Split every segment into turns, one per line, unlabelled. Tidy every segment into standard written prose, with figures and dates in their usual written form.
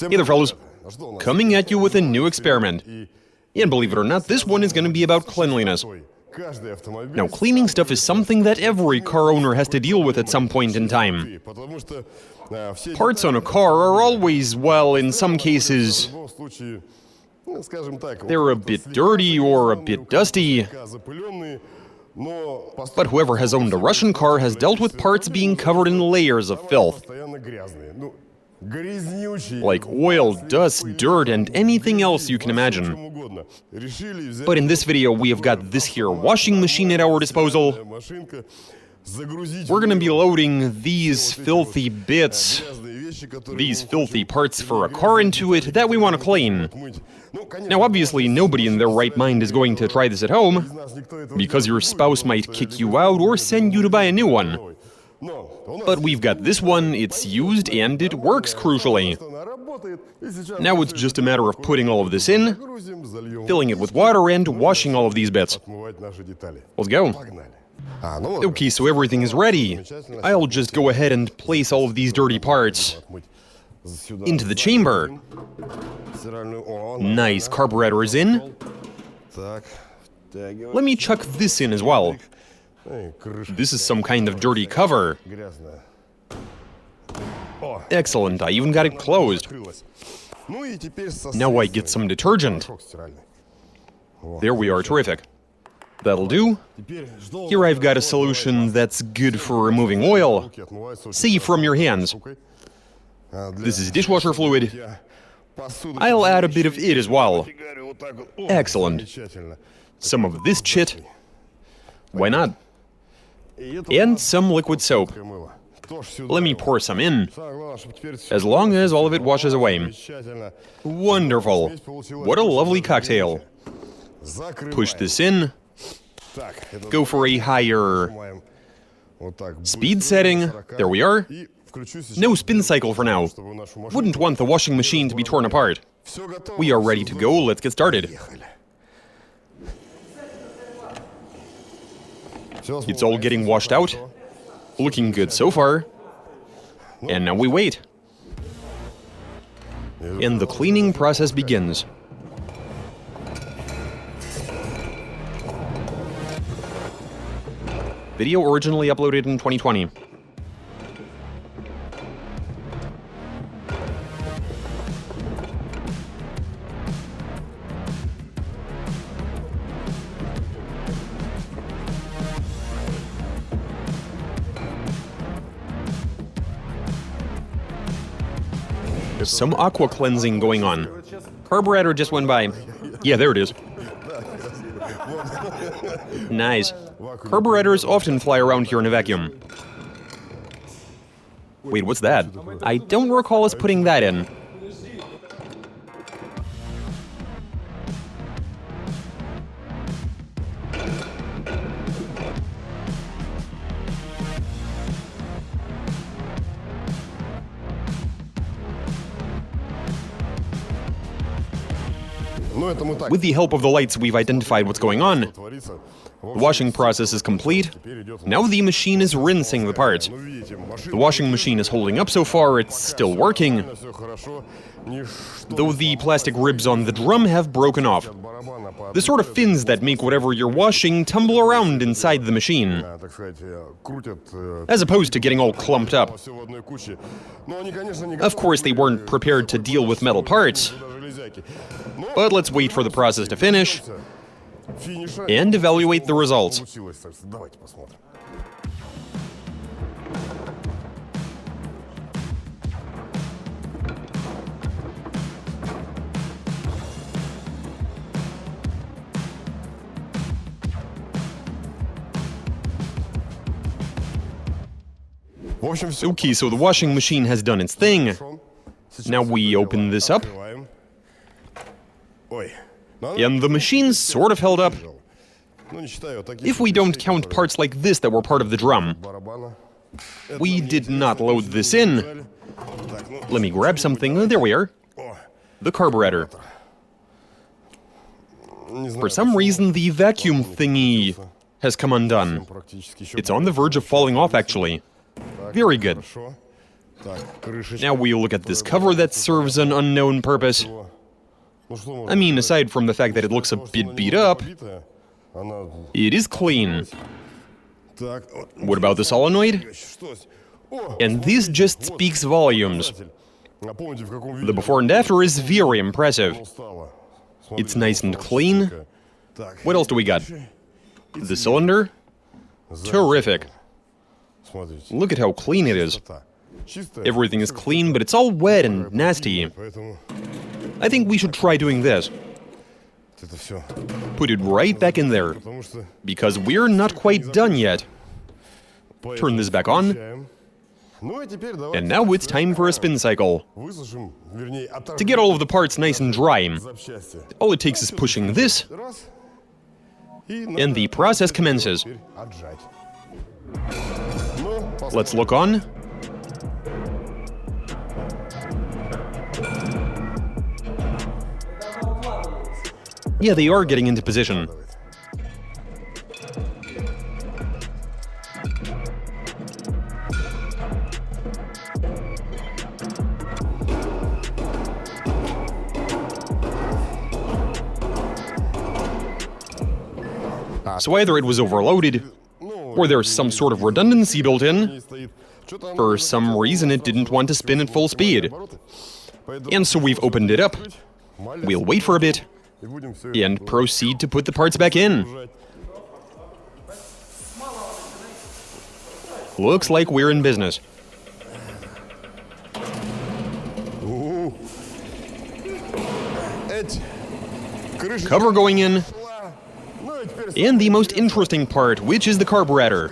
Hey there, fellas. Coming at you with a new experiment. And believe it or not, this one is going to be about cleanliness. Now, cleaning stuff is something that every car owner has to deal with at some point in time. Parts on a car are always, well, in some cases, they're a bit dirty or a bit dusty. But whoever has owned a Russian car has dealt with parts being covered in layers of filth. Like oil, dust, dirt, and anything else you can imagine. But in this video, we have got this here washing machine at our disposal. We're gonna be loading these filthy bits, these filthy parts for a car into it that we want to clean. Now, obviously, nobody in their right mind is going to try this at home, because your spouse might kick you out or send you to buy a new one. But we've got this one, it's used, and it works crucially. Now it's just a matter of putting all of this in, filling it with water, and washing all of these bits. Let's go. Okay, so everything is ready. I'll just go ahead and place all of these dirty parts into the chamber. Nice, carburetor is in. Let me chuck this in as well. This is some kind of dirty cover. Excellent, I even got it closed. Now I get some detergent. There we are, terrific. That'll do. Here I've got a solution that's good for removing oil, safe from your hands. This is dishwasher fluid. I'll add a bit of it as well. Excellent. Some of this chit. Why not? And some liquid soap. Let me pour some in, as long as all of it washes away. Wonderful. What a lovely cocktail. Push this in. Go for a higher speed setting. There we are. No spin cycle for now. Wouldn't want the washing machine to be torn apart. We are ready to go. Let's get started. It's all getting washed out. Looking good so far. And now we wait. And the cleaning process begins. Video originally uploaded in 2020. There's some aqua cleansing going on. Carburetor just went by. Yeah, there it is. Nice. Carburetors often fly around here in a vacuum. Wait, what's that? I don't recall us putting that in. With the help of the lights, we've identified what's going on. The washing process is complete. Now the machine is rinsing the parts. The washing machine is holding up so far, it's still working. Though the plastic ribs on the drum have broken off. The sort of fins that make whatever you're washing tumble around inside the machine, as opposed to getting all clumped up. Of course, they weren't prepared to deal with metal parts. But let's wait for the process to finish and evaluate the results. Okay, so the washing machine has done its thing. Now we open this up. And the machine sort of held up. If we don't count parts like this that were part of the drum. We did not load this in. Let me grab something. There we are. The carburetor. For some reason, the vacuum thingy has come undone. It's on the verge of falling off, actually. Very good. Now we look at this cover that serves an unknown purpose. I mean, aside from the fact that it looks a bit beat up, it is clean. What about the solenoid? And this just speaks volumes. The before and after is very impressive. It's nice and clean. What else do we got? The cylinder? Terrific. Look at how clean it is. Everything is clean, but it's all wet and nasty. I think we should try doing this. Put it right back in there, because we're not quite done yet. Turn this back on. And now it's time for a spin cycle. To get all of the parts nice and dry, all it takes is pushing this, and the process commences. Let's look on. Yeah, they are getting into position. So either it was overloaded, or there's some sort of redundancy built in. For some reason it didn't want to spin at full speed. And so we've opened it up. We'll wait for a bit, and proceed to put the parts back in. Looks like we're in business. Cover going in. And the most interesting part, which is the carburetor.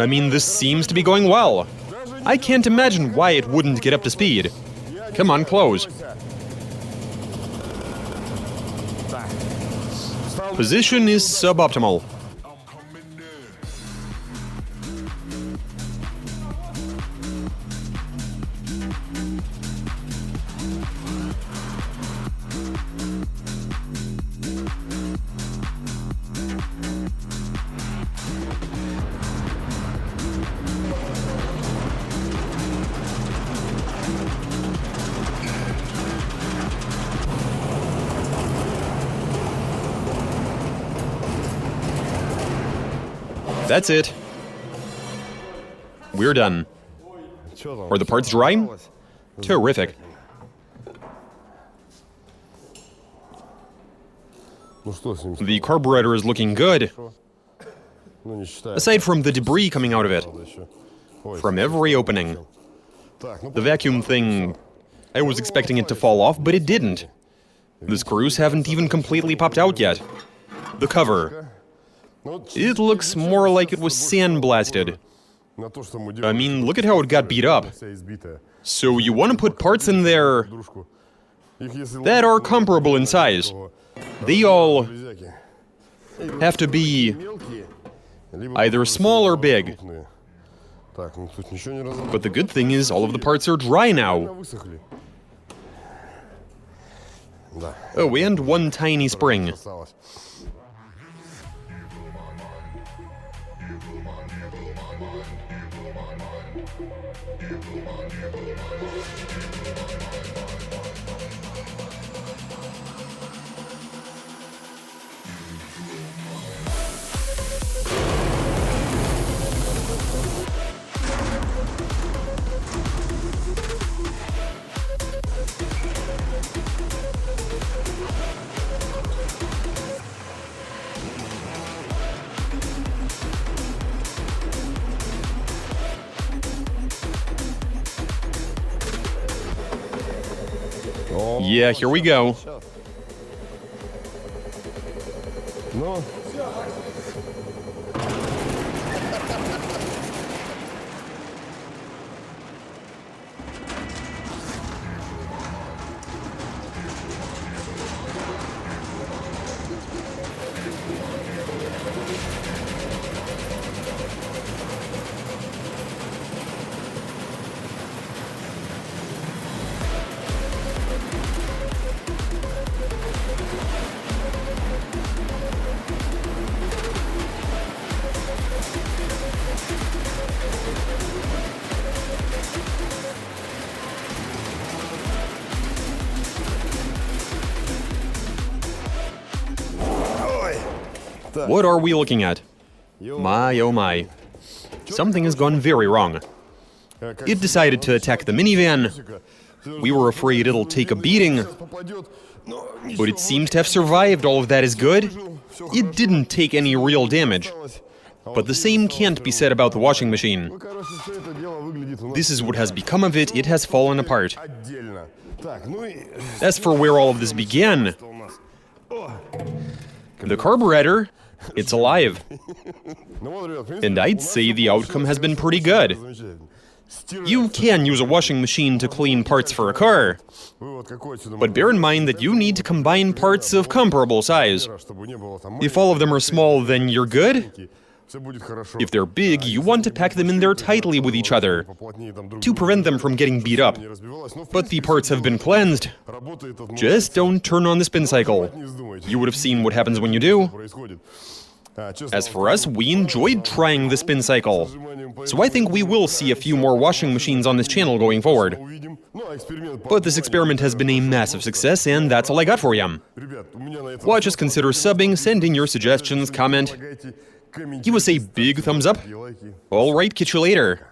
I mean, this seems to be going well. I can't imagine why it wouldn't get up to speed. Come on, close. Position is suboptimal. That's it. We're done. Are the parts dry? Terrific. The carburetor is looking good. Aside from the debris coming out of it. From every opening. The vacuum thing, I was expecting it to fall off, but it didn't. The screws haven't even completely popped out yet. The cover. It looks more like it was sandblasted. I mean, look at how it got beat up. So you want to put parts in there that are comparable in size. They all have to be either small or big. But the good thing is all of the parts are dry now. Oh, and one tiny spring. Yeah, here we go. What are we looking at? My oh my. Something has gone very wrong. It decided to attack the minivan. We were afraid it'll take a beating, but it seems to have survived. All of that is good. It didn't take any real damage. But the same can't be said about the washing machine. This is what has become of it. It has fallen apart. As for where all of this began, the carburetor, it's alive. And I'd say the outcome has been pretty good. You can use a washing machine to clean parts for a car, but bear in mind that you need to combine parts of comparable size. If all of them are small, then you're good. If they're big, you want to pack them in there tightly with each other to prevent them from getting beat up. But the parts have been cleansed. Just don't turn on the spin cycle. You would have seen what happens when you do. As for us, we enjoyed trying the spin cycle. So I think we will see a few more washing machines on this channel going forward. But this experiment has been a massive success, and that's all I got for you. Watch us consider subbing, send in your suggestions, comment. Give us a big thumbs up. Alright, catch you later.